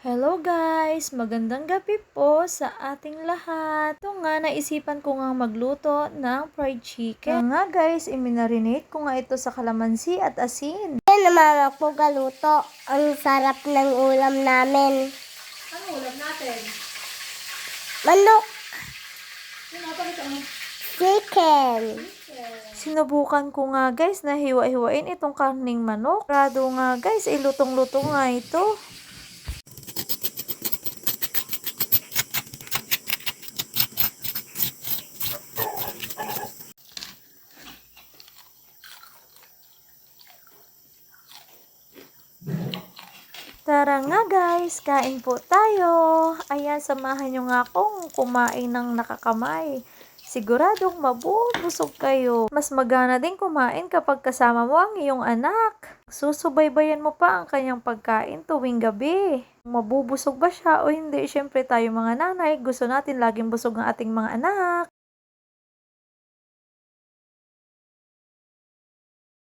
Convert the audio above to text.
Hello guys! Magandang gabi po sa ating lahat. Ito nga, naisipan ko nga magluto ng fried chicken. Nga guys, iminarinate ko nga ito sa kalamansi at asin. Yan naman ako galuto. Ang sarap ng ulam namin. Ano ulam natin? Manok, Pinapakita mo. chicken. Sinubukan ko nga guys na hiwa-hiwain itong karning manok. Rado nga guys, ilutong-lutong nga ito. Tara nga guys, kain po tayo. Ayan, samahan nyo nga akong kumain ng nakakamay. Siguradong mabubusog kayo. Mas magana din kumain kapag kasama mo ang iyong anak. Susubaybayan mo pa ang kanyang pagkain tuwing gabi. Mabubusog ba siya o hindi? Siyempre tayo mga nanay, gusto natin laging busog ang ating mga anak.